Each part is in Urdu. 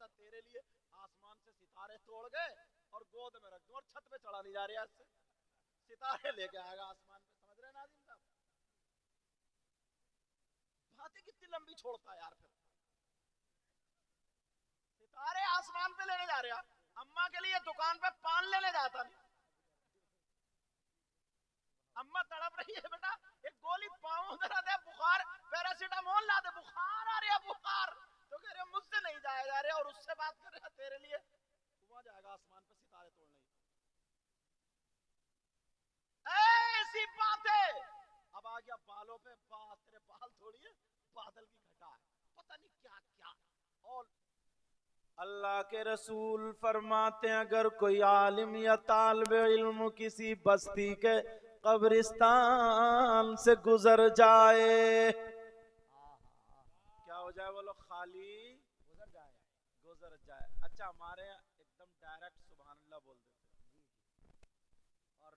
تھا تیرے لیے آسمان سے ستارے توڑ گئے اور گود میں رکھ دوں اور چھت پہ چڑھا نہیں جا رہا اس سے ستارے لے کے آئے گا آسمان پہ. سمجھ رہے ہیں ناظرین صاحب؟ باتیں کتنی لمبی چھوڑتا ہے یار. پھر ستارے آسمان پہ لینے جا رہا, اما کے لیے دکان پہ پان لینے جاتا نہیں. اما تڑپ رہی ہے, بیٹا ایک گولی پاؤں ذرا دے, بخار پیراسیٹامول لا دے, بخار آ رہا بخار. تو کہہ رہے مجھ سے نہیں جایا جا رہا, اور اس سے بات کر رہا تیرے لیے وہاں جائے گا آسمان پہ ستارے توڑنے. ایسی باتیں. اب آ گیا بالوں پہ, بات تیرے بال تھوڑی ہے, بادل کی گھٹا ہے, پتہ نہیں کیا کیا. اور اللہ کے رسول فرماتے ہیں اگر کوئی عالم یا طالب علم کسی بستی کے قبرستان سے گزر جائے, کیا ہو جائے بولو, خالی گزر جائے. اچھا ہمارے یہاں ایک دم ڈائریکٹ سبحان اللہ بول دیتے اور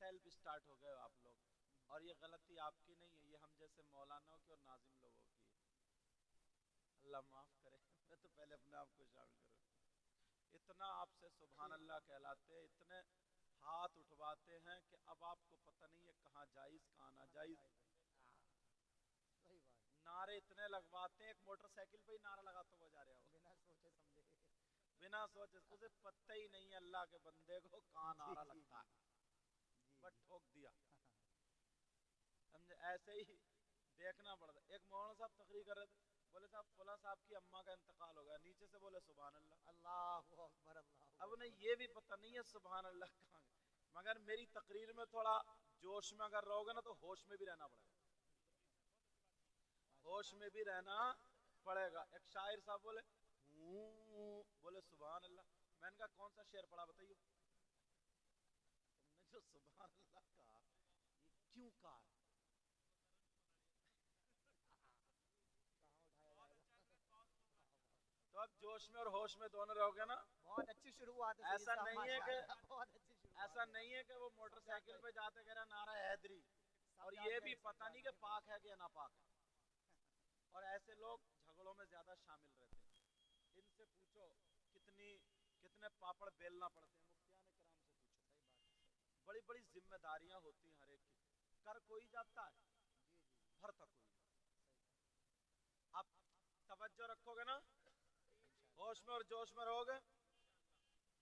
سیلف اسٹارٹ ہو گئے آپ لوگ, اور یہ غلطی آپ کی نہیں ہے, یہ ہم جیسے مولانوں کی اور ناظم لوگوں کی. اللہ معاف کرے, میں تو پہلے اپنے آپ کو شامل کروں. اتنا آپ سے سبحان اللہ کہلاتے, اتنے ہاتھ اٹھواتے ہیں کہ اب آپ کو پتہ نہیں ہے کہاں جائز کہاں ناجائز. نعرے اتنے لگواتے ہیں, ایک موٹر سائیکل پہ ہی نعرہ لگاتا ہوا جا رہا ہو بنا سوچے سمجھے, بنا سوچے, اسے پتہ ہی نہیں ہے اللہ کے بندے کو کہاں نعرہ لگتا ہے, بس ٹھوک دیا. ایسے ہی دیکھنا پڑتا. ایک مولانا صاحب تقریر کر رہے تھے, بولے صاحب فلاں صاحب کی اماں کا انتقال ہو گیا, نیچے سے بولے سبحان اللہ, اللہ اکبر اللہ. اب انہیں یہ بھی پتہ نہیں ہے سبحان اللہ کہاں گئے, مگر میری تقریر میں تھوڑا جوش میں اگر رہو گے نا تو ہوش میں بھی رہنا پڑے گا, ہوش میں بھی رہنا پڑے گا. ایک شاعر صاحب بولے بولے سبحان اللہ, میں نے کہا کون سا شعر پڑھا بتائیے, تم نے جو سبحان اللہ کہا یہ کیوں کہا. تو اب جوش میں اور ہوش میں دونوں رہو گے نا, بہت اچھی شروعات ہے. ایسا نہیں ہے کہ ایسا نہیں ہے کہ وہ موٹر سائیکل پہ جاتے کہہ رہا نعرہ حیدری, اور یہ بھی پتہ نہیں کہ پاک ہے کہ ناپاک ہے. اور ایسے لوگ جھگڑوں میں زیادہ شامل رہتے ہیں. ان سے پوچھو کتنے پاپڑ بیلنا پڑتے ہیں, مفتیان کرام سے پوچھو. بڑی بڑی ذمہ داریاں ہوتی ہیں ہر ایک کی, کر کوئی جاتا ہے بھرتا کوئی. اب توجہ رکھو گے نا, ہوش میں اور جوش میں رہو گے.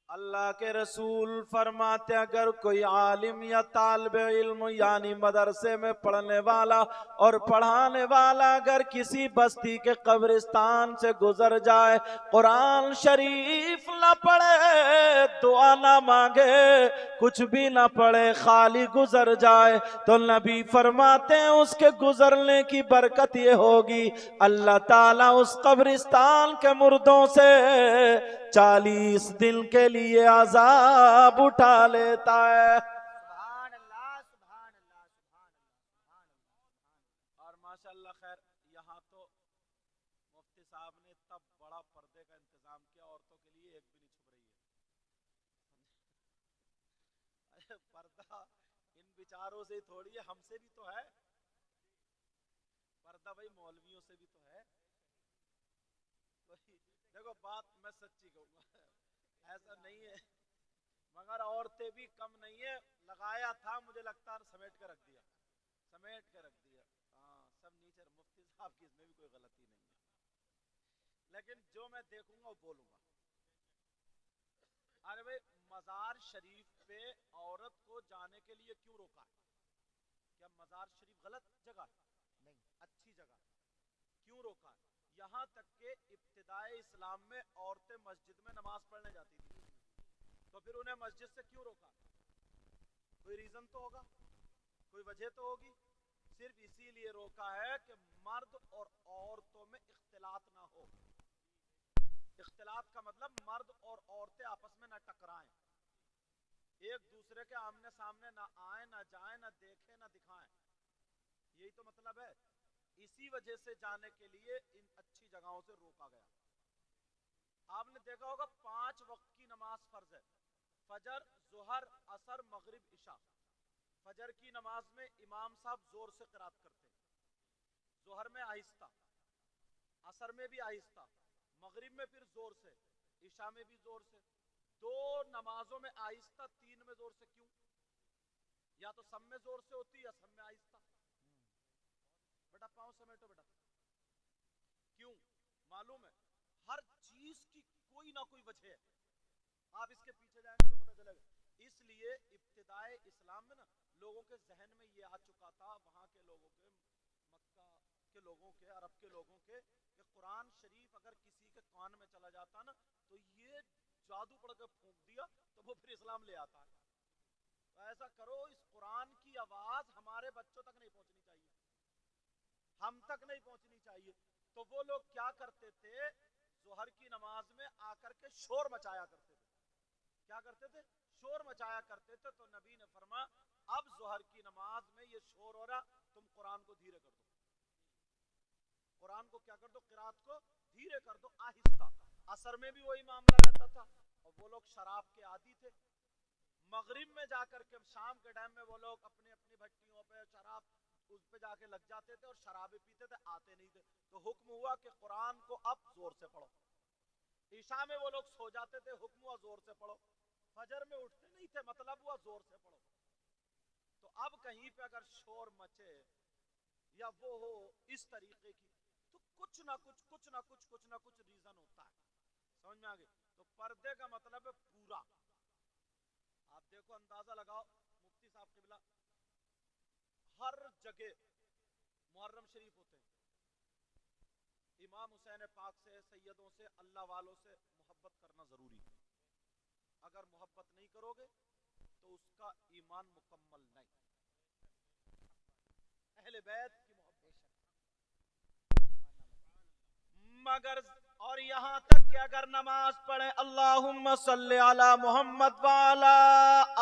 اللہ کے رسول فرماتے اگر کوئی عالم یا طالب علم یعنی مدرسے میں پڑھنے والا اور پڑھانے والا اگر کسی بستی کے قبرستان سے گزر جائے, قرآن شریف نہ پڑھے, دعا نہ مانگے, کچھ بھی نہ پڑھے, خالی گزر جائے, تو نبی فرماتے ہیں اس کے گزرنے کی برکت یہ ہوگی اللہ تعالیٰ اس قبرستان کے مردوں سے 40 دن کے لیے عذاب اٹھا لیتا ہے. سبحان اللہ سبحان اللہ سبحان اللہ. اور ماشاءاللہ خیر, یہاں تو مفتی صاحب نے اتنا بڑا پردے کا انتظام کیا, عورتوں کے لیے ایک بھی نہیں چھپ رہی ہے. پردہ ان بیچاروں سے ہی تھوڑی ہے, ہم سے بھی تو ہے پردہ, بھائی مولویوں سے بھی تو ہے. دیکھو بات میں سچی کہوں گا, ایسا نہیں ہے, مگر عورتیں بھی کم نہیں ہے. لگایا تھا مجھے لگتا ہے سمیٹ کے رکھ دیا, سمیٹ کے رکھ دیا. ہاں سب نیچے. مفتی صاحب کی اس میں بھی کوئی غلطی نہیں ہے, لیکن جو میں دیکھوں گا وہ بولوں گا. ارے بھائی مزار شریف پہ عورت کو جانے کے لیے کیوں روکا ہے؟ کیا مزار شریف غلط جگہ ہے؟ نہیں, اچھی جگہ. کیوں روکا ہے؟ یہاں تک کہ ابتدائے اسلام میں عورتیں مسجد میں نماز پڑھنے جاتی تھی, تو پھر انہیں مسجد سے کیوں روکا؟ کوئی ریزن تو ہوگا, کوئی وجہ تو ہوگی. صرف اسی لیے روکا ہے کہ مرد اور عورتوں میں اختلاط نہ ہو. اختلاط کا مطلب مرد اور عورتیں آپس میں نہ ٹکرائیں, ایک دوسرے کے آمنے سامنے نہ آئیں, نہ جائیں, نہ دیکھیں, نہ دکھائیں. یہی تو مطلب ہے. اسی وجہ سے جانے کے لیے ان اچھی جگہوں سے روکا گیا. آپ نے دیکھا ہوگا 5 وقت کی نماز فرض ہے, فجر, ظہر, عصر, مغرب, عشاء. فجر کی نماز میں امام صاحب زور سے قرات کرتے ہیں, ظہر میں آہستہ, عصر میں بھی آہستہ, مغرب میں پھر زور سے، عشاء میں بھی زور سے، دو نمازوں میں آہستہ، تین میں زور سے. کیوں؟ یا تو سب میں زور سے ہوتی یا سب میں آہستہ. بیٹا پاؤں سمیٹو بیٹا. کیوں؟ معلوم ہے ہر چیز کی کوئی نہ کوئی وجہ ہے. آپ اس کے پیچھے جائیں گے تو پتہ چلے گا. اس لیے ابتدائے اسلام میں نا لوگوں کے ذہن میں یہ آ چکا تھا، وہاں کے لوگوں کے، مکہ کے لوگوں کے، عرب کے لوگوں کے، کہ قرآن شریف اگر کسی کے کان میں چلا جاتا نا تو یہ جادو پڑھ کے پھونک دیا تو وہ پھر اسلام لے آتا ہے. تو ایسا کرو اس قرآن کی آواز ہمارے بچوں تک نہیں پہنچنی چاہیے، ہم تک نہیں پہنچنی چاہیے. تو وہ لوگ کیا کرتے تھے؟ ظہر کی نماز میں آ کر کے شور مچایا کرتے تھے. کیا کرتے تھے؟ شور مچایا کرتے تھے. تو نبی نے فرمایا اب ظہر کی نماز میں یہ شور ہو رہا، تم قرآن کو دھیرے کر دو. قرآن کو کیا کر دو؟ قرات کو دھیرے کر دو، آہستہ. عصر میں بھی وہی معاملہ رہتا تھا. اور وہ لوگ شراب کے عادی تھے. مغرب میں جا کر کے، شام کے ٹائم میں وہ لوگ اپنی اپنی بھٹیوں پہ شراب اس پہ جا کے لگ جاتے تھے اور شرابیں پیتے تھے، آتے نہیں تھے. تو حکم ہوا کہ قرآن کو اب زور سے پڑھو. عشاء میں وہ لوگ سو جاتے تھے، حکم ہوا زور سے پڑھو. فجر میں اٹھتے نہیں تھے، مطلب ہوا زور سے پڑھو. تو اب کہیں پہ اگر شور مچے یا وہ ہو اس طریقے کی تو کچھ نہ کچھ ریزن ہوتا ہے. سمجھ میں آگے؟ تو پردے کا مطلب ہے پورا. آپ دیکھو، اندازہ لگاؤ، مفتی صاحب قبلہ ہر جگہ محرم شریف ہوتے ہیں. امام حسین پاک سے، سیدوں سے، اللہ والوں سے محبت کرنا ضروری ہے. اگر محبت نہیں کرو گے تو اس کا ایمان مکمل نہیں. اہل بیت کی محبت مگر، اور یہاں تک کہ اگر نماز پڑھیں اللہم صلی علی محمد وعلی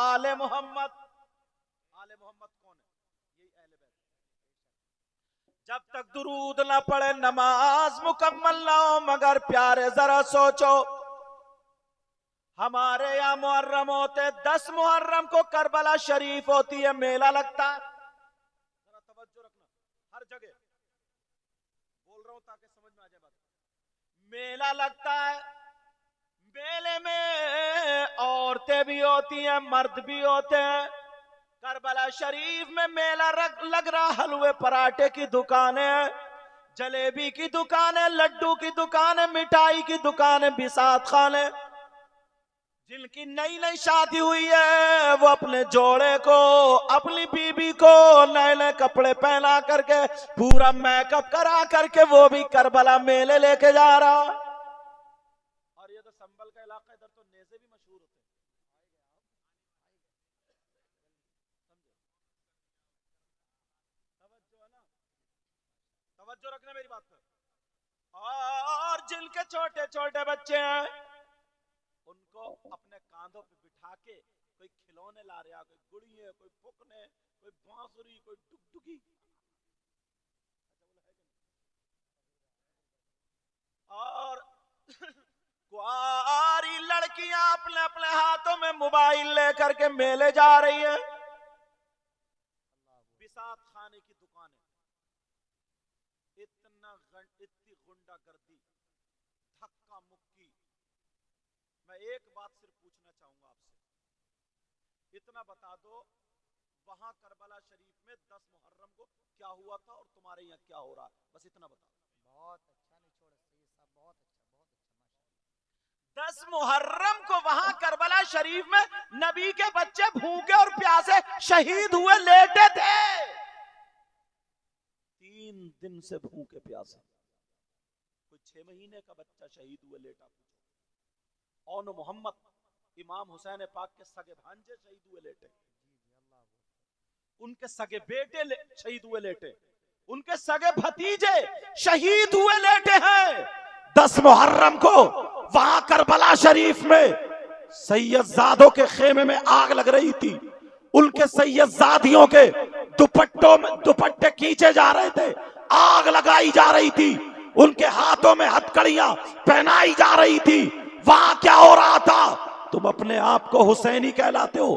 آل محمد. آل محمد کون ہے؟ یہی اہل بیت. جب تک درود نہ پڑھے نماز مکمل نہ ہو. مگر پیارے ذرا سوچو، ہمارے یہاں محرم ہوتے، 10 محرم کو کربلا شریف ہوتی ہے، میلہ لگتا ہے. ذرا توجہ رکھنا، ہر جگہ بول رہا ہوں تاکہ سمجھ میں آ جائے بات. میلہ لگتا ہے، میلے میں عورتیں بھی ہوتی ہیں، مرد بھی ہوتے ہیں. کربلا شریف میں میلہ لگ رہا، حلوے پراٹھے کی دکانیں، جلیبی کی دکانیں، لڈو کی دکانیں، مٹھائی کی دکانیں، بساط خانے. جن کی نئی نئی شادی ہوئی ہے وہ اپنے جوڑے کو، اپنی بیوی کو نئے نئے کپڑے پہنا کر کے، پورا میک اپ کرا کر کے وہ بھی کربلا میلے لے کے جا رہا. اور یہ تو سنبل کا علاقہ، ادھر تو نیزے بھی مشہور ہوتے ہیں. توجہ رکھنا میری بات پر. اور جن کے چھوٹے چھوٹے بچے ہیں ان کو اپنے کاندھوں پہ بٹھا کے کوئی کھلونے لا رہا، کوئی گڑیے، کوئی پھکنے، کوئی بانسری، کوئی ڈگڈگی. اور کواری لڑکیاں اپنے اپنے ہاتھوں میں موبائل لے کر کے میلے جا رہی ہیں. بساط خانے کی دکانیں، اتنی غنڈہ گردی، دھکا مکی. میں ایک بات صرف پوچھنا چاہوں گا آپ سے، اتنا بتا دو وہاں کربلا شریف میں 10 محرم کو کیا ہوا تھا اور تمہارے یہاں کیا ہو رہا ہے؟ بس اتنا بتا دو. بہت اچھا نچوڑ سید صاحب، بہت اچھا، بہت اچھا. 10 محرم کو وہاں کربلا شریف میں نبی کے بچے بھوکے اور پیاسے شہید ہوئے، لیٹے تھے 3 دن سے بھوکے پیاسے. کوئی 6 مہینے کا بچہ شہید ہوئے لیٹا. اون محمد امام حسین پاک کے سگے بھانجے شہید ہوئے لیٹے، ان کے سگے بیٹے شہید ہوئے لیٹے، ان کے سگے بھتیجے شہید ہوئے لیٹے ہیں. 10 محرم کو وہاں کربلا شریف میں سید زادوں کے خیمے میں آگ لگ رہی تھی. ان کے سید زادیوں کے دوپٹوں میں دوپٹے کھینچے جا رہے تھے، آگ لگائی جا رہی تھی، ان کے ہاتھوں میں ہتھکڑیاں پہنائی جا رہی تھی. وہاں کیا ہو رہا تھا؟ تم اپنے آپ کو حسینی کہلاتے ہو،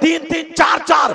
3-3 4-4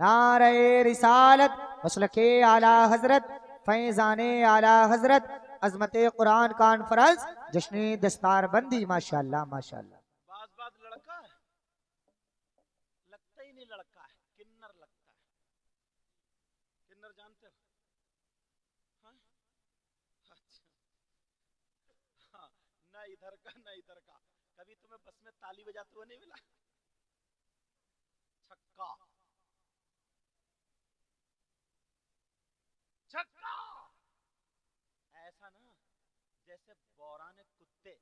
نعرہ رسالت، مسلک اعلی حضرت، فیضان اعلی حضرت، عظمت قرآن کانفرنس، جشن دستار بندی. ماشاءاللہ ماشاءاللہ. بعض لڑکا ہے، لگتا ہی نہیں لڑکا ہے، کنر لگتا ہے. کنر جانتے ہو؟ ہاں؟ اچھا. ہاں، نہ ادھر کا نہ ادھر کا. کبھی تمہیں بس میں تالی بجاتے ہوئے نہیں ملا؟ چھکا چھکا. ایسا نا جیسے بورانے کتے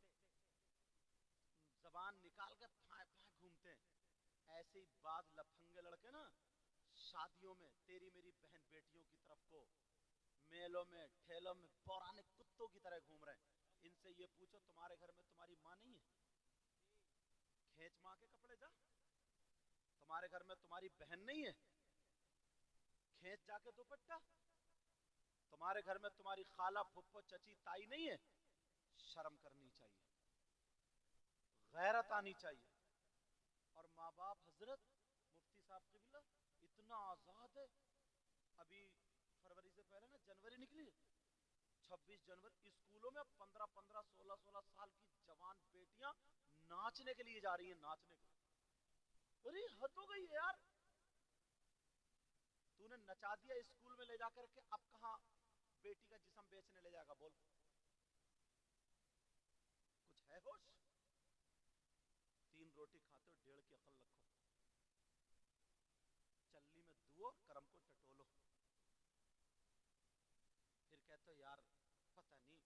زبان نکال کے پھائے پھائے گھومتے ہیں، ایسے ہی بعض لفنگے لڑکے نا شادیوں میں تیری میری بہن بیٹیوں کی طرف کو میلوں میں ٹھیلوں میں بورانے کتوں کی طرح گھوم رہے ہیں. ان سے یہ پوچھو تمہارے گھر میں تمہاری ماں نہیں ہے؟ کھینچ ماں کے کپڑے جا. تمہارے گھر میں تمہاری بہن نہیں ہے؟ کھینچ جا کے دوپٹہ. تمہارے گھر میں تمہاری خالہ پھپھو چچی تائی نہیں ہے؟ شرم کرنی چاہیے، غیرت آنی چاہیے. اور ماں باپ حضرت مفتی صاحب قبلہ اتنا آزاد ہے. ابھی فروری سے پہلے نا جنوری نکلی، 26 جنوری اسکولوں میں 15 16 سال کی جوان بیٹیاں ناچنے کے لیے جا رہی ہیں، ناچنے کے. ارے حد ہو گئی ہے یار. تو نے نچا دیا اسکول میں لے جا کر کے، اب کہاں بیٹی کا جسم بیچنے لے جائے گا؟ بول کچھ ہے ہوش؟ 3 روٹی کھاتے ہو 1.5 کی عقل رکھو. چلنی میں دو کرم کو ٹٹولو. پھر کہتے ہو یار پتہ نہیں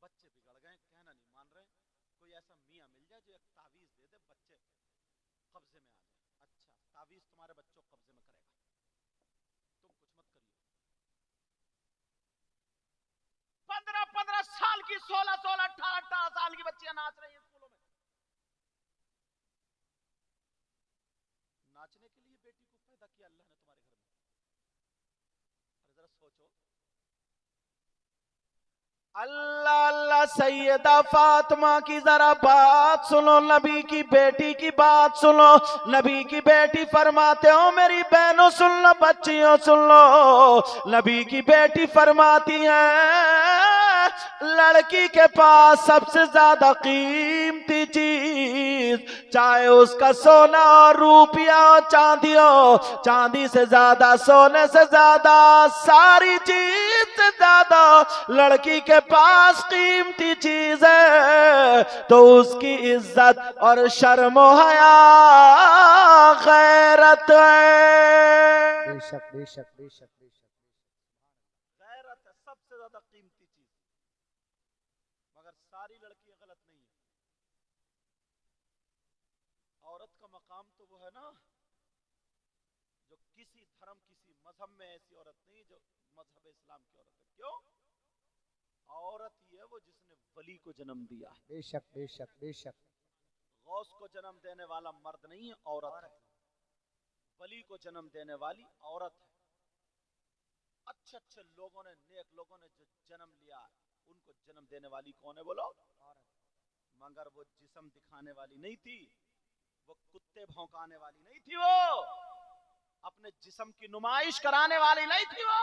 بچے بگڑ گئے، کہنا نہیں مان رہے. کوئی ایسا میاں مل جائے جو ایک تعویذ دے دے بچے قبضے میں آ جائے. اچھا تعویذ تمہارے بچوں قبضے میں کرے گا، تم کچھ مت کریو. 15 سال کی 16 18 سال کی بچیاں ناچ رہی ہیں اسکولوں میں. ناچنے کے لیے بیٹی کو پیدا کیا اللہ نے تمہارے گھر میں. اور ذرا سوچو. اللہ اللہ سیدہ فاطمہ کی ذرا بات سنو، نبی کی بیٹی کی بات سنو. نبی کی بیٹی فرماتے ہو میری بہنوں سن لو، بچیوں سن لو. نبی کی بیٹی فرماتی ہیں لڑکی کے پاس سب سے زیادہ قیمتی چیز چاہے اس کا سونا اور روپیہ چاندی ہو، چاندی سے زیادہ سونے سے زیادہ ساری چیز سے زیادہ لڑکی کے پاس قیمتی چیز ہے تو اس کی عزت اور شرم و حیا غیرت ہے. بے شک بے شک بے شک بے شک. غیرت ہے سب سے زیادہ قیمتی چیز. مگر ساری لڑکیاں غلط نہیں ہیں. عورت کا مقام تو وہ ہے نا جو کسی دھرم کسی مذہب میں ایسی عورت نہیں جو مذہب اسلام کی عورت ہے. کیوں؟ عورت ہی ہے وہ جس نے ولی کو جنم دیا ہے. بے شک بے شک بے شک. غوث کو جنم دینے والا مرد نہیں ہے، عورت ہے. ولی کو جنم دینے والی عورت ہے. اچھے اچھے لوگوں نے، نیک لوگوں نے جو جنم لیا ان کو جنم دینے والی کون ہے بولو؟ مگر وہ جسم دکھانے والی نہیں تھی، وہ کتے بھونکانے والی نہیں تھی، وہ اپنے جسم کی نمائش کرانے والی نہیں تھی. وہ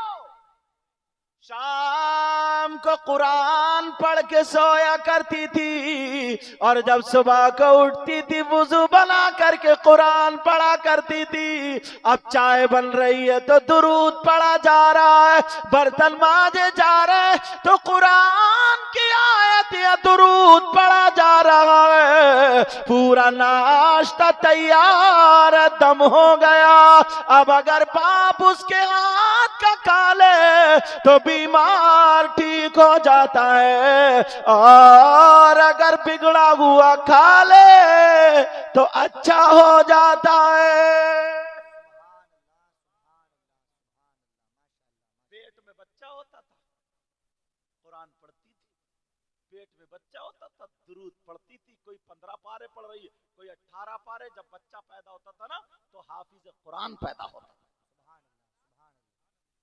شام کو قرآن پڑھ کے سویا کرتی تھی اور جب صبح کو اٹھتی تھی وضو بنا کر کے قرآن پڑھا کرتی تھی. اب چائے بن رہی ہے تو درود پڑھا جا رہا ہے، برتن مانجے جا رہے تو قرآن کی آیت یا درود پڑھا جا رہا ہے. پورا ناشتہ تیار دم ہو گیا. اب اگر باپ اس کے ہاتھ کا کھا لے تو بیمار ٹھیک ہو جاتا ہے، اور اگر بگڑا ہوا کھا لے تو اچھا ہو جاتا ہے. پیٹ میں بچہ ہوتا تھا قرآن پڑھتی تھی، پیٹ میں بچہ ہوتا تھا درود پڑھتی تھی. کوئی 15 پارے پڑھ رہی ہے، کوئی 18 پارے. جب بچہ پیدا ہوتا تھا نا تو حافظ قرآن پیدا ہوتا تھا.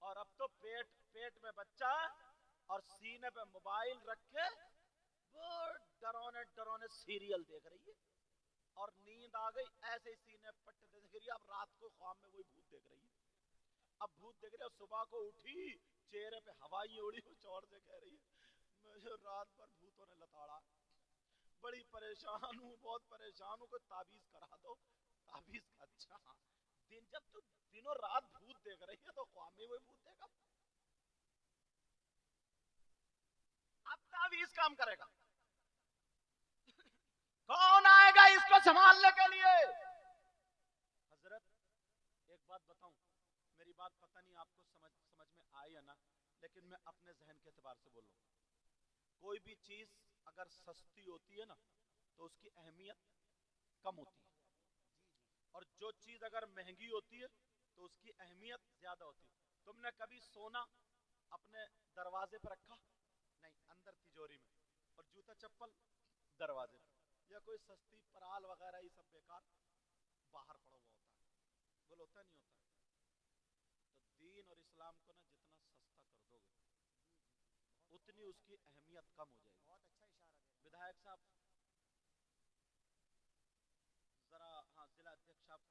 اور اب تو پیٹ میں بچہ اور سینے پہ موبائل رکھے وہ ڈرونے سیریل دیکھ رہی ہے، اور نیند آ گئی ایسے ہی سینے پٹ دیکھ رہی ہے. اب رات کو خواب میں وہی بھوت دیکھ رہی ہے. اب بھوت دیکھ رہے ہو، صبح کو اٹھی چہرے پہ ہوائیں اڑی، وہ چور سے کہہ رہی ہے مجھے رات بھر بھوتوں نے لتاڑا، بڑی پریشان ہوں، بہت پریشان ہوں، کوئی تعویذ کرا دو۔ تعویذ کا اچھا دن، جب تو دنوں رات بھوت دیکھ رہی ہے تو خواب میں وہی بھوت دیکھا، اب تعویذ کام کرے گا؟ کون آئے گا اس کو سنبھالنے کے لیے؟ حضرت ایک بات بتاؤں، میری بات پتہ نہیں آپ کو سمجھ میں آئی ہے نا، لیکن میں اپنے ذہن کے اعتبار سے بول رہا ہوں۔ کوئی بھی چیز اگر سستی ہوتی ہے نا تو اس کی اہمیت کم ہوتی ہے، اور جو چیز اگر مہنگی ہوتی ہے تو اس کی اہمیت زیادہ ہوتی ہے۔ تم نے کبھی سونا اپنے دروازے پر رکھا؟ نہیں، اندر تجوری میں، اور جوتا چپل دروازے پر، یا کوئی سستی پرال وغیرہ یہ سب بیکار باہر پڑا ہوا ہوتا ہے، بول ہوتا نہیں ہوتا؟ تو دین اور اسلام کو نا جتنا سستا کر دو گے اتنی اس کی اہمیت کم ہو جائے گی۔ بہت اچھا اشارہ دے بدھائک صاحب، ذرا ہاں ضلع ادھیک صاحب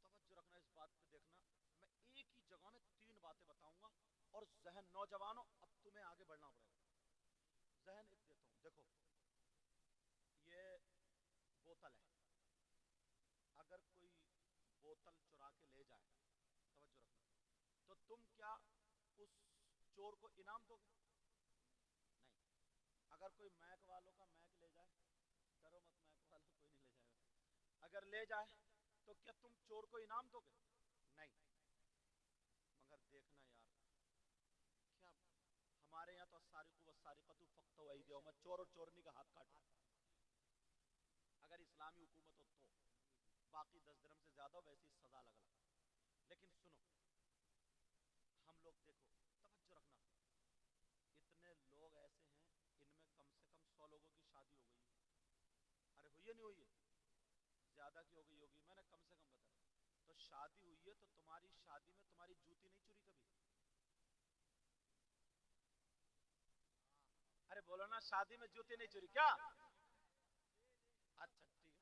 توجہ رکھنا اس بات پہ، دیکھنا میں ایک ہی جگہ میں 3 باتیں بتاؤں گا، اور ذہن نوجوانوں اب تمہیں آگے بڑھنا پڑے گا۔ ذہن ایک دیتا ہوں، دیکھو یہ بوتل ہے، اگر کوئی بوتل چرا کے لے جائے، توجہ رکھنا، تو تم کیا اس چور کو انعام دو گے؟ نہیں۔ اگر کوئی میک والوں کا میک لے جائے، ڈرو مت، میک والا کوئی نہیں لے جائے گا، اگر لے جائے تو کیا تم چور کو انعام دو گے؟ نہیں۔ مگر دیکھنا یار، کیا ہمارے یہاں تو السارق والسارقۃ فاقطعوا ایدیہما، چور اور چورنی کا ہاتھ کاٹو، اگر اسلامی حکومت ہو تو، باقی 10 درہم سے زیادہ ہو ویسی سزا الگ الگ۔ لیکن سنو، ہم لوگ دیکھو، توجہ رکھنا، اتنے لوگ ایسے ہیں ان میں کم سے کم 100 لوگوں کی شادی ہو گئی ہے، ارے ہوئی ہے نہیں ہوئی ہے؟ زیادہ کی ہو گئی ہوگی، میں نے کم سے کم بتایا۔ تو شادی ہوئی ہے تو تمہاری شادی میں تمہاری جوتی نہیں چوری کبھی؟ ارے بولو نا، شادی میں جوتی نہیں چوری کیا؟ اچھا ٹھیک ہے،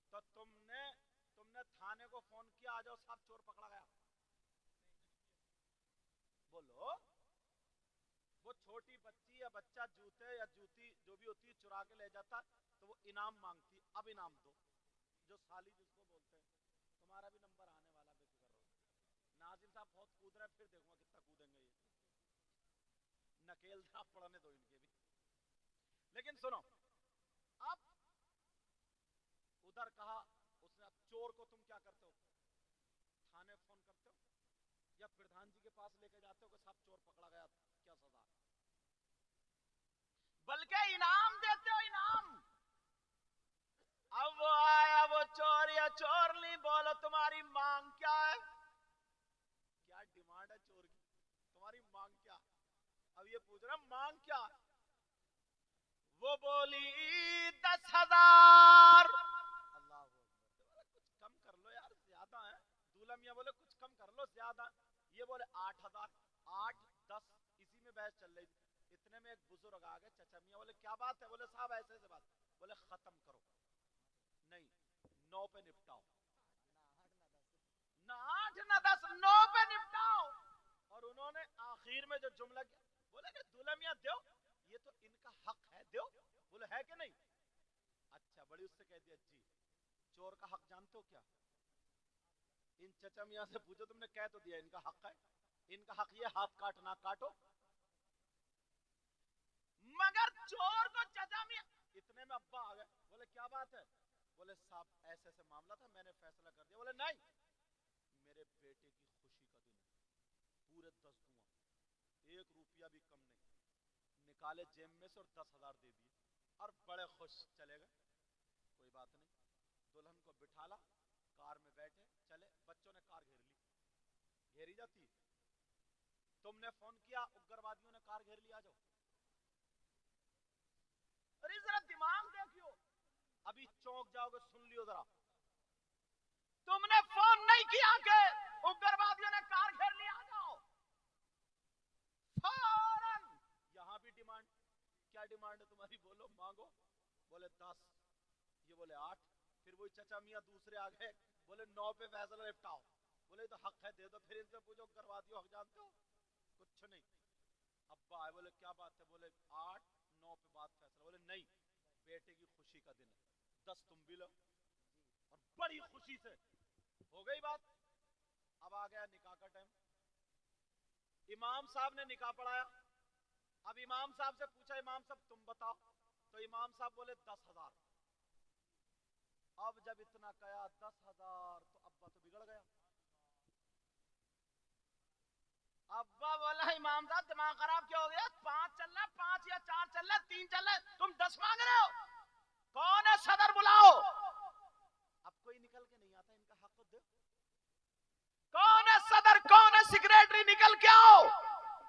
تو تم نے تھانے کو فون کیا آ جاؤ صاحب چور پکڑا گیا؟ بولو، وہ چھوٹی بچی یا بچہ جوتے یا جوتی جو بھی ہوتی ہے چرا کے لے جاتا تو وہ انعام مانگتی، اب انعام دو، جو سالی جس کو بولتے ہیں۔ تمہارا بھی نمبر آنے والا، بے فکر رہو۔ ناظم صاحب بہت کود رہے ہیں، پھر دیکھوں گا کتنا کودیں گے یہ، نکیل صاحب پڑھنے دو ان کے بھی۔ لیکن سنو، اب ادھر کہا اس نے، اب چور کو تم کیا کرتے ہو؟ تھانے فون کرتے ہو یا پردھان جی کے پاس لے کے جاتے ہو کہ صاحب چور پکڑا گیا، کیا سزا ہے؟ بلکہ انعام دیتے ہو، انعام۔ اب وہ آیا وہ چور یا چورنی، بولو تمہاری مانگ کیا ہے؟ کیا ڈیمانڈ ہے چور کی؟ تمہاری مانگ کیا؟ اب یہ پوچھ رہا مانگ کیا؟ وہ بولی 10,000۔ اللہ اکبر، کچھ کم کر لو یار، زیادہ ہیں۔ دولہا میاں بولے کچھ کم کر لو، زیادہ۔ یہ بولے 8,000، 8، 10، اسی میں بحث چل رہی تھی۔ اتنے میں ایک بزرگ آ گئے، چچا میاں بولے کیا بات ہے؟ بولے صاحب ایسے ایسے بات، بولے ختم کرو، نہیں 9 پہ نپٹاؤ، نہ 8 نہ 10، 9 پہ نپٹاؤ۔ اور انہوں نے آخر میں جو جملہ کیا، بولے کہ دولہا میاں دیو، یہ تو ان کا حق ہے، دیو۔ بولے ہے کہ نہیں؟ اچھا، بڑی اس سے کہہ دیا جی، چور کا حق جانتے ہو کیا؟ ان چچا میاں سے پوچھو، تم نے کہہ تو دیا ان کا حق ہے، ان کا حق یہ ہاتھ کاٹنا کاٹو، مگر چور کو چچا میاں۔ اتنے میں ابا آ گئے، بولے کیا بات ہے؟ بولے صاحب ایسے ایسے معاملہ تھا، میں نے فیصلہ کر دیا۔ بولے نہیں، میرے بیٹے کی خوشی کا دن ہے، پورے 10 دوں گا، 1 روپیہ بھی کم نہیں۔ نکالے جیب میں سے اور 10,000 دے دیے، اور بڑے خوش چلے گئے۔ کوئی بات نہیں، دلہن کو بٹھالا، کار میں بیٹھے چلے، بچوں نے کار گھیر لی، گھیری جاتی ہے۔ تم نے فون کیا، اگروادیوں نے کار گھیر لی، آ جاؤ۔ ارے ذرا دماغ دیکھیو، ابھی چونک جاؤ گے، سن لیو ذرا، تم نے فون نہیں کیا کہ اگروادیوں نے کار گھیر لی، آ جاؤ، فوراً یہاں بھی ڈیمانڈ۔ کیا ڈیمانڈ ہے تمہاری؟ بولو، مانگو۔ بولے 10، یہ بولے 8، پھر وہی چچا میاں دوسرے آ گئے، بولے 9 پہ فیصلہ نپٹاؤ۔ بولے تو حق ہے دے دو، پھر ان سے پوچھو کروا دیو، حق جانتے ہو کچھ نہیں. ابا آئے، بولے کیا بات ہے؟ بولے 8-9 پہ بات فیصلہ. بولے نہیں، بیٹے کی خوشی کا دن ہے، 10 تم بھی لو. اور بڑی خوشی سے ہو گئی بات. اب آ گیا نکاح کا ٹائم. امام صاحب نے نکاح پڑھایا. اب امام صاحب سے پوچھا، امام صاحب تم بتاؤ. تو امام صاحب بولے 10,000. اب جب اتنا کہا 10,000 تو ابا تو بگڑ گیا. ابا بولا امام صاحب دماغ خراب کیا ہو گیا؟ 5 چل رہا، 5 یا 4 چل رہا، 3 چل رہا، تم 10 مانگ رہے ہو. کون ہے صدر؟ بلاؤ. اب کوئی نکل کے نہیں آتا، ان کا حق دو. کون ہے صدر؟ کون ہے سیکریٹری؟ نکل کے آؤ.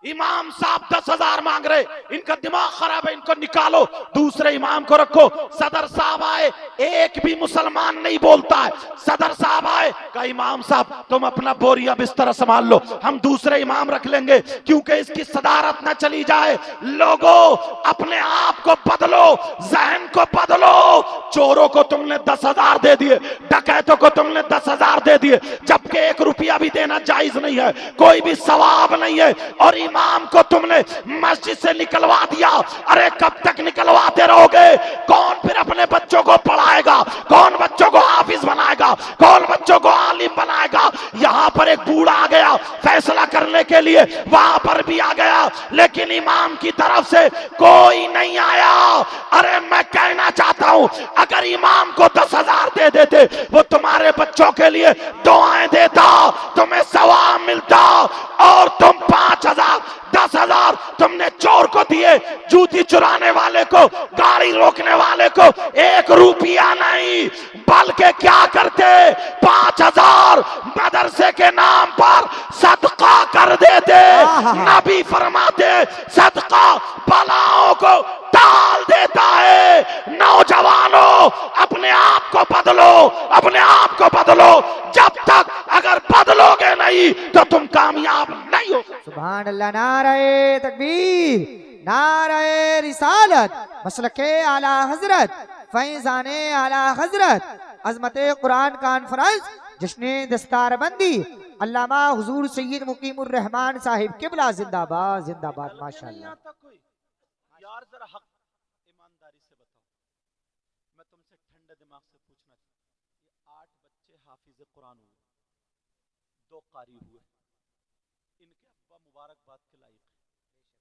امام صاحب 10,000 مانگ رہے، ان کا دماغ خراب ہے، ان کو نکالو، دوسرے امام کو رکھو. صدر صاحب آئے، ایک بھی مسلمان نہیں بولتا ہے. صدر صاحب آئے، کہا امام صاحب تم اپنا بوریا بستر سنبھال لو، ہم دوسرے امام رکھ لیں گے کیونکہ اس کی صدارت نہ چلی جائے. لوگوں اپنے آپ کو بدلو، ذہن کو بدلو. چوروں کو تم نے 10,000 دے دیے، ڈکیتوں کو تم نے 10,000 دے دیے، جبکہ 1 روپیہ بھی دینا جائز نہیں ہے، کوئی بھی ثواب نہیں ہے. اور امام کو تم نے مسجد سے نکلوا دیا. ارے کب تک نکلواتے رہو گے؟ کون پھر اپنے بچوں کو پڑھائے گا؟ کون بچوں کو حافظ بنائے گا؟ کون بچوں کو عالم بنائے گا؟ یہاں پر ایک بوڑھا آ گیا فیصلہ کرنے کے لیے، وہاں پر بھی آ گیا، لیکن امام کی طرف سے کوئی نہیں آیا. ارے میں کہنا چاہتا ہوں اگر امام کو 10,000 دے دیتے، وہ تمہارے بچوں کے لیے دعائیں دیتا، تمہیں ثواب ملتا. اور تم 5,000 10,000 تم نے چور کو دیے، جوتی چرانے والے کو، گاڑی روکنے والے کو 1 روپیہ نہیں، بلکہ کیا کرتے؟ 5,000 مدرسے کے نام پر صدقہ کر دیتے. نبی فرماتے صدقہ بلاؤں کو ٹال دیتا ہے. نوجوانوں اپنے آپ کو بدلو، اپنے آپ کو بدلو. جب تک اگر بدلو گے نہیں تو تم کامیاب نہیں ہو. سبحان اللہ. نعرہ تکبیر، نعرہ رسالت، مسلک اعلی حضرت، فیضان اعلی حضرت، عظمت قرآن کانفرنس، جشن دستار بندی، علامہ حضور سید مقیم الرحمان صاحب قبلہ زندہ باد، زندہ باد. ماشاءاللہ. کوئی یار ذرا حق ایمانداری سے بتاؤ. میں تم سے ٹھنڈے دماغ سے پوچھنا چاہتا ہوں، یہ 8 بچے حافظ قرآن ہوئے، 2 قاری ہوئے، ان کے ابا مبارکباد کے لائق ہیں.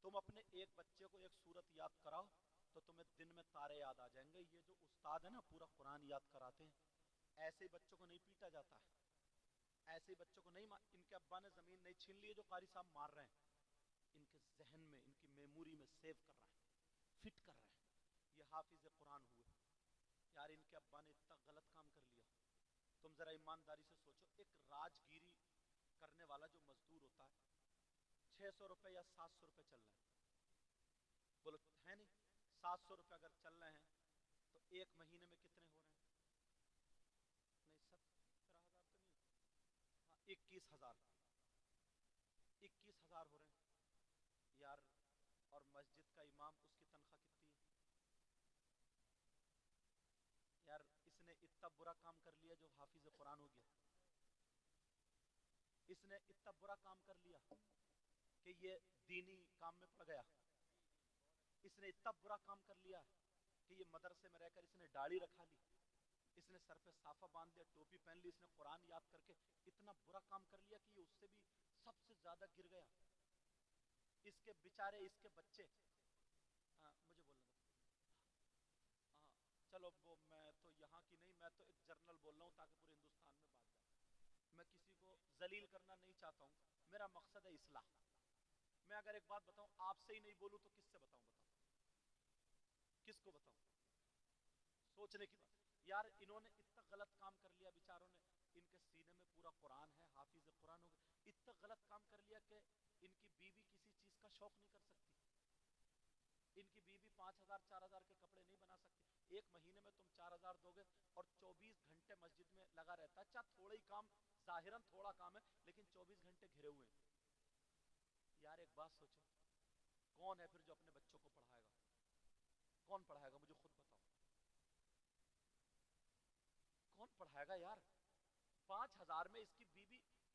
تم اپنے ایک بچے کو ایک سورت یاد کراؤ تو تمہیں دن میں تارے یاد آ جائیں گے. یہ جو استاد ہے نا پورا قرآن یاد کراتے ہیں، ایسے بچوں کو نہیں پیٹا جاتا ہے، ایسے بچوں کو نہیں ان کے ابا نے زمین نہیں چھین لی ہے جو قاری صاحب مار رہے ہیں، ان کے ذہن میں، ان کی میموری میں سیو کر رہا ہے، فٹ کر رہا ہے. یہ حافظ قرآن ہوئے. یار ان کے ابا نے اتنا غلط کام کر لیا. تم ذرا ایمانداری سے سوچو، ایک راجگیری کرنے والا جو مزدور ہوتا ہے 600 روپے یا 700 روپے چل رہے ہیں، بولو ہے نہیں؟ 700 روپے اگر چل رہے ہیں تو ایک مہینے میں کتنے ہو رہے ہیں؟ نہیں 17,000 تو نہیں، 21,000 ہو رہے ہیں یار. اور مسجد کا امام، اس کی تنخواہ کتنی ہے یار؟ اس نے اتنا برا کام کر لیا جو حافظ قرآن ہو گیا. اس نے اتنا برا کام کر لیا کہ یہ دینی کام میں پڑ گیا. اس نے اتنا برا کام کر لیا کہ یہ مدرسے میں رہ کر اس نے داڑھی رکھا لی، اس نے سر پہ صافہ باندھ لیا، ٹوپی پہن لی، اس نے قرآن یاد کر کے اتنا برا کام کر لیا کہ یہ اس سے بھی سب سے زیادہ گر گیا. اس کے بیچارے، اس کے بچے، مجھے بولنا چلو وہ میں تو یہاں کی نہیں، میں تو ایک جرنل بول رہا ہوں تاکہ پورے ہندوستان میں بات جائے. میں کسی کو ذلیل کرنا نہیں چاہتا ہوں، میرا مقصد ہے اصلاح. میں اگر ایک بات بتاؤں، آپ سے ہی نہیں بولوں تو کس سے بتاؤں؟ کس کو بتاؤں؟ سوچنے کی بات یار. انہوں نے اتنا غلط کام کر لیا بیچاروں نے. ان کے سینے میں پورا قرآن ہے، حافظ قرآن ہو گئے. اتنا غلط کام کر لیا کہ ان کی بیوی کسی چیز کا شوق نہیں کر سکتی. ان کی بیوی 5,000 4,000 کے کپڑے نہیں بنا سکتی. ایک مہینے میں تم 4,000 دو گے اور 24 گھنٹے مسجد میں لگا رہتا ہے. چاہے تھوڑا ہی کام، ظاہراً تھوڑا کام ہے لیکن 24 گھنٹے گھرے ہوئے ہیں. یار ایک بات سوچو، کون ہے پھر جو اپنے بچوں کو پڑھائے گا؟ کون پڑھائے گا؟ مجھے خود بتاؤ، کون پڑھائے گا یار؟ 5,000 میں اس کی بیوی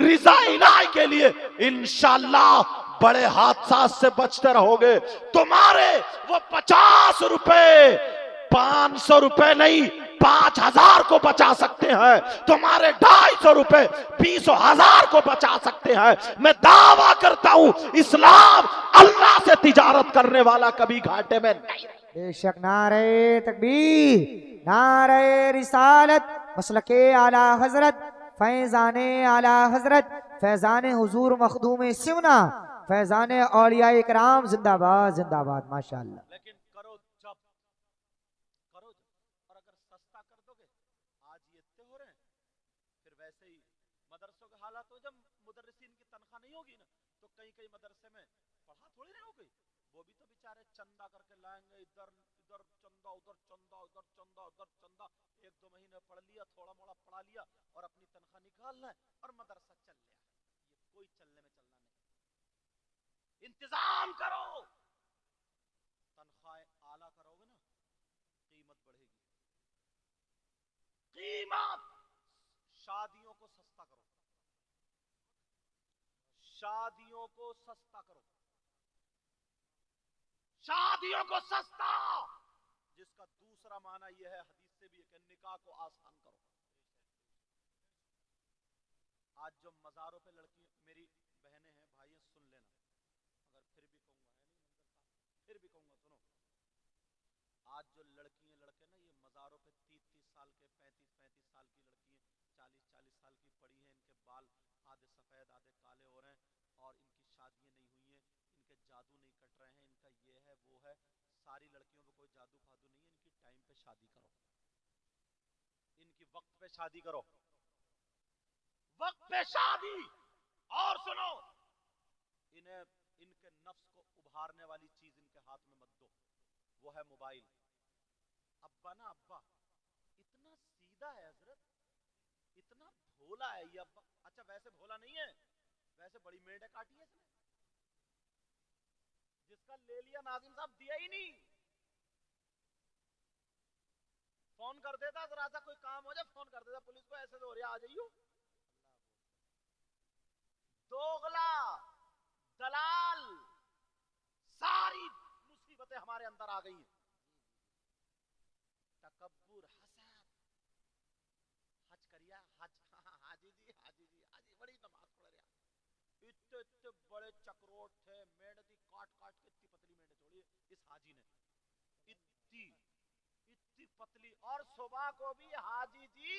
رضا الہی کے لیے انشاءاللہ بڑے حادثات سے بچتے رہو گے. تمہارے وہ 50 روپے 500 روپے نہیں 5000 کو بچا سکتے ہیں. تمہارے 250 روپے 20,000 کو بچا سکتے ہیں. میں دعویٰ کرتا ہوں اسلام اللہ سے تجارت کرنے والا کبھی گھاٹے میں نہیں. بے شک. نعرہ تکبیر، نعرہ رسالت، مسلک اعلی حضرت، فیضان اعلی حضرت، فیضان حضور مخدوم سمنا، فیضان اولیاء کرام زندہ باد زندہ باد. ماشاءاللہ. لیکن کرو جب اور اگر سستا کر دو گے آج یہ اتنے ہو رہے ہیں پھر ویسے ہی مدرسوں کے حالات ہو. جب مدرسین کی تنخواہ نہیں ہوگی نا تو کئی مدرسے میں پڑھا تھوڑی نہیں ہوگی. وہ بھی تو بیچارے چندہ کر کے لائیں گے، ادھر چندہ ادھر چندہ ادھر چندہ ادھر چندہ. 1-2 مہینے پڑھ لیا، تھوڑا موڑا پڑھا لیا اور اپنی تنخواہ نکالنا ہے اور مدرسہ چل لیا. یہ کوئی چلنے میں چلنا نہیں. انتظام کرو، تنخواہیں اعلیٰ کرو گے نا قیمت بڑھے گی. قیمت. شادیوں کو سستا کرو، شادیوں کو سستا کرو، شادیوں کو سستا، جس کا دوسرا معنی یہ ہے حدیث سے بھی کہ نکاح کو آسان کرو. آج جو مزاروں پہ لڑکی میری بہنیں ہیں بھائی ہیں سن لینا، مگر پھر بھی کہوں گا پھر بھی کہوں گا سنو. آج جو لڑکی ہیں لڑکے نا یہ مزاروں پہ 30 سال کے 35 سال کی لڑکی ہیں، 40 سال کی پڑی ہیں، ان کے بال آدھے سفید آدھے کالے ہو رہے ہیں اور ان کی شادیاں نہیں ہوئی ہیں، ان کے جادو نہیں کٹ رہے ہیں، ان کا یہ ہے وہ ہے. ساری لڑکیوں پہ کوئی جادو فادو نہیں ہے. ان کی ٹائم پہ شادی کرو، ان کی وقت پہ شادی کرو، وقت پہ شادی. اور سنو، انہیں ان کے نفس کو ابھارنے والی چیز ان کے ہاتھ میں مت دو، وہ ہے موبائل. ابا نا ابا اتنا سیدھا ہے حضرت، اتنا بھولا ہے یہ ابا. اچھا ویسے بھولا نہیں ہے، ویسے بڑی میڈیں کاٹی ہے اس نے. جس کا لے لیا ناظم صاحب دیا ہی نہیں. فون کر دیتا ذرا سا کوئی کام ہو جائے، فون کر دیتا پولیس کو ایسے ہو رہا آ جائیو. دوغلا دلال ساری مصیبتیں ہمارے اندر آ گئی ہیں. تکبر، حسد. حج کریا حج حاجی جی بڑی نماز پڑھ رہا. اتنے بڑے چکروٹ تھے، میڑ دی کاٹ کے اتنی پتلی میڑ چھوڑی اس حاجی نے، اتنی پتلی. اور صبح کو بھی حاجی جی،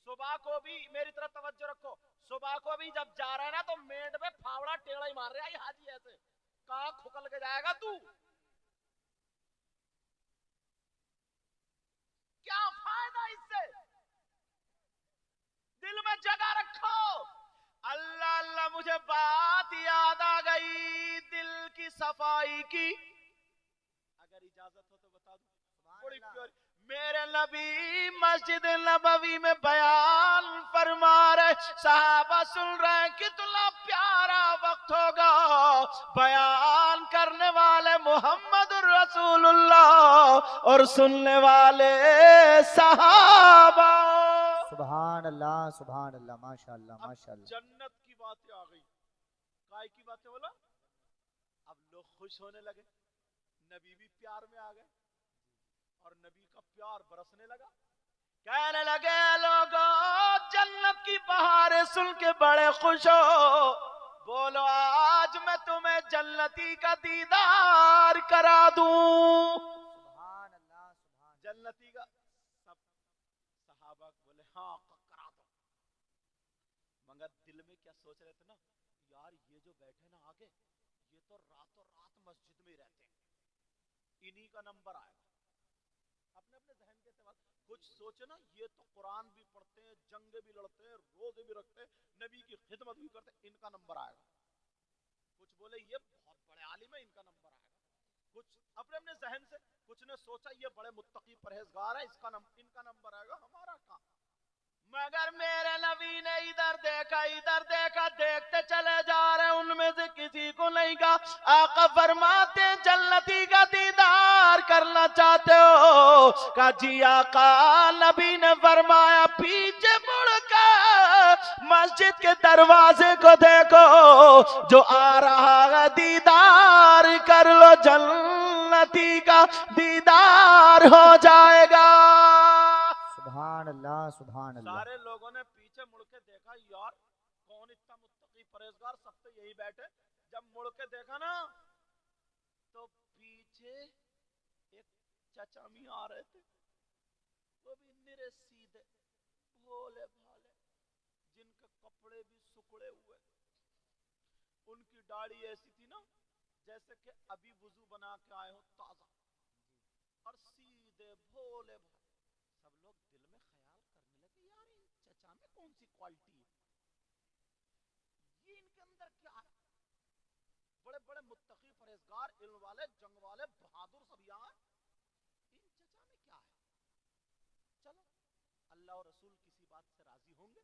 صبح کو بھی میری طرف توجہ رکھو، صبح کو بھی جب جا رہا ہے نا تو میڈ میں پھاوڑا ٹیڑا ہی مار رہا ہے یہ حاجی. ایسے کہاں کھکل کے جائے گا تو؟ کیا فائدہ اس سے؟ دل میں جگہ رکھو. اللہ اللہ مجھے بات یاد آ گئی دل کی صفائی کی، اگر اجازت ہو تو بتا دوں. بڑی پیاری. میرے نبی مسجد نبوی میں بیان فرما رہے، صحابہ سن رہے کتنا پیارا وقت ہوگا. بیان کرنے والے محمد رسول اللہ اور سننے والے صحابہ. سبحان اللہ سبحان اللہ. ماشاءاللہ ماشاءاللہ. جنت کی باتیں آ گئی. کائے کی باتیں بولا؟ اب لوگ خوش ہونے لگے، نبی بھی پیار میں آ گئے اور نبی کا پیار برسنے لگا. کہنے لگے لوگوں جنت کی بہاریں سن کے بڑے خوش ہو، بولو آج میں تمہیں جنتی کا دیدار کرا دوں. سبحان اللہ سبحان. جنتی کا. سب صحابہ بولے ہاں کرا دو. مگر دل میں کیا سوچ رہے تھے نا، یار یہ جو بیٹھے نا آگے یہ تو راتوں رات مسجد میں ہی رہتے ہیں، انہی کا نمبر آئے گا. اپنے ذہن کے اعتبار کچھ سوچے نا، یہ تو قرآن بھی پڑھتے ہیں، جنگیں بھی لڑتے ہیں، روزے بھی رکھتے ہیں، نبی کی خدمت بھی کرتے ہیں، ان کا نمبر آئے گا. کچھ بولے یہ بہت بڑے عالم ہیں، ان کا نمبر آئے گا. کچھ اپنے ذہن سے، کچھ نے سوچا یہ بڑے متقی پرہیزگار ہیں، ان کا نمبر آئے گا. ہمارا کام. مگر میرے نبی نے ادھر دیکھا دیکھتے چلے جا رہے، ان میں سے کسی کو نہیں کہا آقا فرماتے جنتی کا دیدار کرنا چاہتے ہو؟ کہا جی آقا. نبی نے فرمایا پیچھے مڑ کے مسجد کے دروازے کو دیکھو جو آ رہا ہے دیدار کر لو جنتی کا دیدار ہو جائے گا. سبحان اللہ سبحان اللہ. سارے لوگوں نے پیچھے مڑ کے دیکھا یار کون اتنا متقی پرہیزگار, سب تو یہی بیٹھے. جب مڑ کے دیکھا نا تو پیچھے ایک چچا میاں آ رہے تھے, وہ بھی نرے سیدھے بھولے بھالے, جن کے کپڑے بھی سکڑے ہوئے, ان کی داڑھی ایسی تھی نا جیسے کہ ابھی وضو بنا کے آئے ہو تازہ, اور سیدھے بھولے بھالے. سب لوگ دل میں خیال کرنے لگے یار ان چچا میں کون سی کوالٹی ہے, یہ ان کے اندر کیا ہے. بڑے بڑے متقی پرہیزگار علم والے جنگ والے بہادر سب یہاں ہیں, ان چچا میں کیا ہے. چلو اللہ اور رسول کسی بات سے راضی ہوں گے,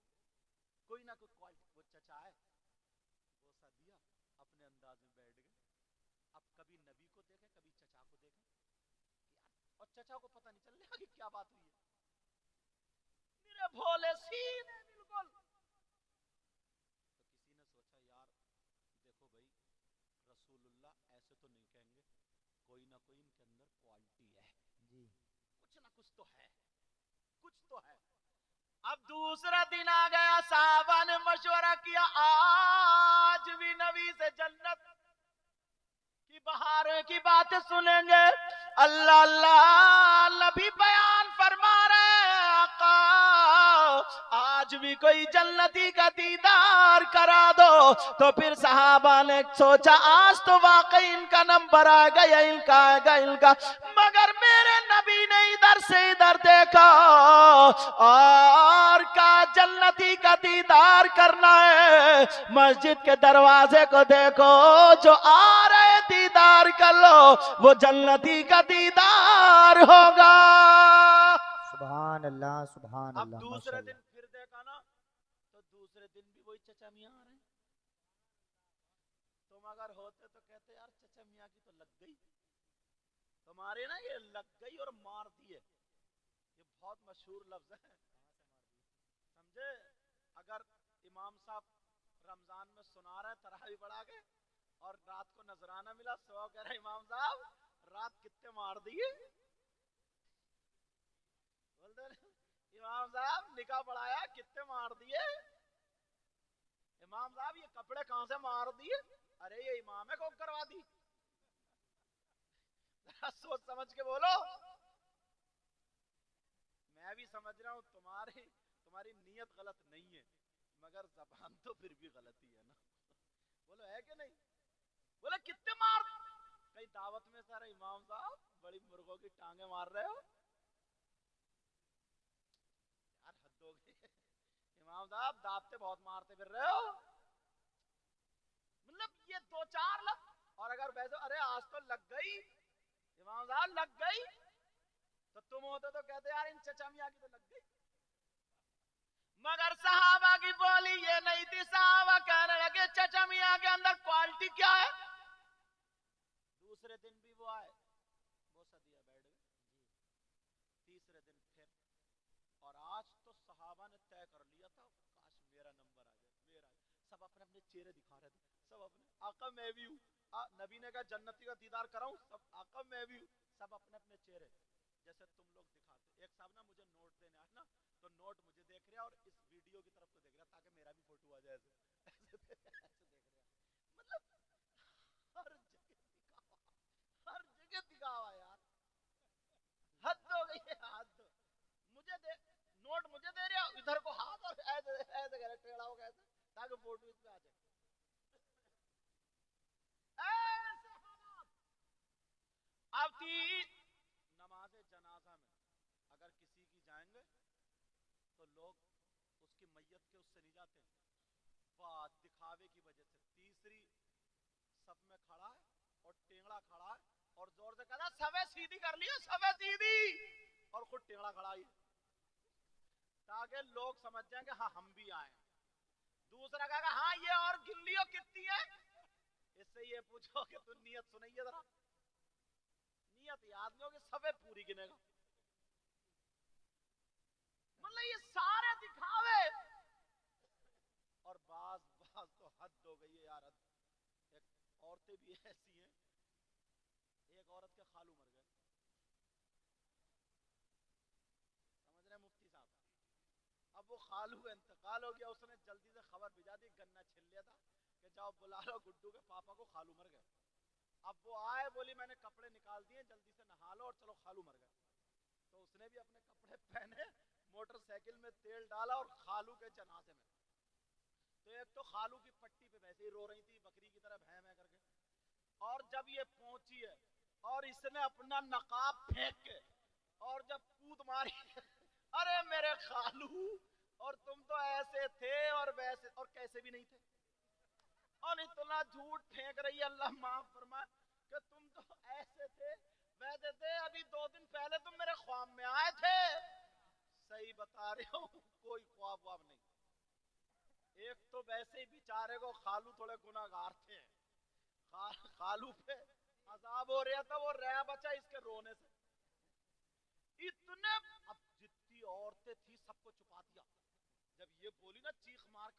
کوئی نہ کوئی کوالٹی. وہ چچا ہے بوسا دیا, اپنے انداز میں بیٹھ گئے. اب کبھی نبی کو دیکھیں کبھی چچا کو دیکھیں, اور چچا کو پتہ نہیں چل رہا کہ کیا بات ہوئی ہے. میرے بھولے سیدھے بالکل. تو کسی نے سوچا یار دیکھو بھائی رسول اللہ ایسے تو نہیں کہیں گے, کوئی نہ کوئی ان کے اندر کوالٹی ہے جی, کچھ نہ کچھ تو ہے, کچھ تو ہے. اب دوسرا دن آ گیا, صحابہ نے مشورہ کیا آج بھی نبی سے جنت کی بہاریں کی باتیں سنیں گے. اللہ اللہ نبی بیان فرما رہے آقا آج بھی کوئی جنتی کا دیدار کرا دو. تو پھر صحابہ نے سوچا آج تو واقعی ان کا نمبر آ گیا, ان کا آئے گا ان کا. مگر میرے نبی نے ادھر سے ادھر دیکھا اور کہا جنتی کا دیدار کرنا ہے, مسجد کے دروازے کو دیکھو جو آ رہے دیدار کر لو, وہ جنتی کا دیدار ہوگا. سبحان اللہ سبحان اللہ. اب دوسرے دن پھر دیکھا نا تو دوسرے دن بھی وہی چچا میاں آ رہے ہیں. تم اگر ہوتے تو کہتے یار چچا میاں کی تو لگ گئی, تمہارے نا یہ لگ گئی اور مار دیے, یہ بہت مشہور لفظ ہے سمجھے. اگر امام صاحب رمضان میں سنا رہے تراویح پڑھا کے اور رات کو نذرانہ ملا, سو کہہ رہے امام صاحب رات کتنے مار دیے. امام صاحب نکاح پڑھایا کتنے مار دیے. امام صاحب یہ کپڑے کہاں سے مار دیے, ارے یہ امام ہے کو کروا دی. سوچ سمجھ کے بولو. میں بھی سمجھ رہا ہوں تمہاری نیت غلط نہیں ہے, مگر زبان تو پھر بھی غلطی ہے نا. بولو ہے کہ نہیں, بولے کتنے مار. کئی دعوت میں سارے امام صاحب بڑی مرغوں کی ٹانگیں مار رہے ہو, یار حد ہو گئی. امام صاحب دعوتیں بہت مارتے پھر رہے ہو, مطلب یہ دو چار لفظ. اور اگر ویسے ارے آج تو لگ گئی امام صاحب لگ گئی, تو تم ہوتے تو کہتے یار ان چچا میاں کی تو لگ گئی. مگر صحابہ کی بولی یہ نہیں تھی. صحابہ کہنے لگے چچا میاں کے اندر کوالٹی کیا ہے. دوسرے دن بھی وہ آئے, بوسا دیا بیٹھ گئے. تیسرے دن پھر, اور آج تو صحابہ نے طے کر لیا تھا کاش میرا نمبر آ جائے, میرا. سب اپنے اپنے چہرے دکھا رہے تھے, سب اپنے آقا میں بھی ہوں. نبی نے کہا جنتی کا دیدار کراؤں, سب آقا میں بھی ہوں. سب اپنے اپنے چہرے جیسے تم لوگ دکھاتے. ایک صاحب نا مجھے نوٹ دینے آئے نا, تو نوٹ مجھے دیکھ رہا اور اس ویڈیو کی طرف کو دیکھ رہا تاکہ میرا بھی فوٹو آ جائے. ایسے دیکھ رہا, مطلب ہر جگہ دکھاوا یار, حد ہو گئی ہے حد. مجھے نوٹ مجھے دے رہا, ادھر کو ہاتھ اور ایسے ایسے کہہ رہے ٹیڑھا ہو گیا تاکہ فوٹو اس پہ آ جائے. ایسے حالات. اب تھی نماز جنازہ میں اگر کسی کی جائیں گے تو لوگ اس کی میت کے اس سے نہیں جاتے, بات دکھاوے کی وجہ سے. تیسری صف میں کھڑا ہے اور ٹینگڑا کھڑا ہے اور زور سے کہتا سوے سیدھی کر لیو سوے سیدھی, اور خود ٹینگڑا کھڑا ہے تاکہ لوگ سمجھ جائیں کہ ہاں ہم بھی آئے. دوسرا کہا ہاں یہ اور گن لیو کتنی ہے, اس سے یہ پوچھو کہ تو نیت سنائیے ذرا, نیت یاد نہیں ہوگی سوے پوری گنے گا. مطلب یہ سارے دکھاوے. حد ہو گئی ہے یار، حد۔ ایک عورتیں بھی ایسی ہیں، ایک عورت کے خالو مر گئے، سمجھ رہے ہیں مفتی صاحب؟ اب وہ خالو کا انتقال ہو گیا، اس نے جلدی سے خبر بھیجا دی، گنا چھل لیا تھا کہ جاؤ بلا لو گڈو کے پاپا کو، خالو مر گئے۔ اب وہ آئے، بولی میں نے کپڑے نکال دیے، جلدی سے نہا لو اور چلو خالو مر گئے۔ تو اس نے بھی اپنے کپڑے پہنے، موٹر سائیکل میں تیل ڈالا اور خالو کے جنازے میں۔ تو ایک تو خالو کی پٹی پہ ویسے ہی رو رہی تھی بکری کی طرح بھیں کر کے، اور جب یہ پہنچی ہے اور اس نے اپنا نقاب پھینک کے اور جب کود ماری ارے میرے خالو، اور تم تو ایسے تھے اور ویسے اور کیسے بھی نہیں تھے، اور اتنا جھوٹ پھینک رہی ہے، اللہ معاف فرمائے، کہ تم تو ایسے تھے ویسے تھے، ابھی 2 دن پہلے تم میرے خواب میں آئے تھے۔ صحیح بتا رہے ہو، کوئی خواب واب نہیں۔ ایک تو ویسے ہی بیچارے کو خالو تھوڑے گناہگار تھے، خالو پہ عذاب ہو رہا تھا، وہ رہ بچا اس کے رونے سے۔ اتنے اب جتنی عورتیں تھی سب کو چھپا دیا، جب یہ بولی نا چیخ مار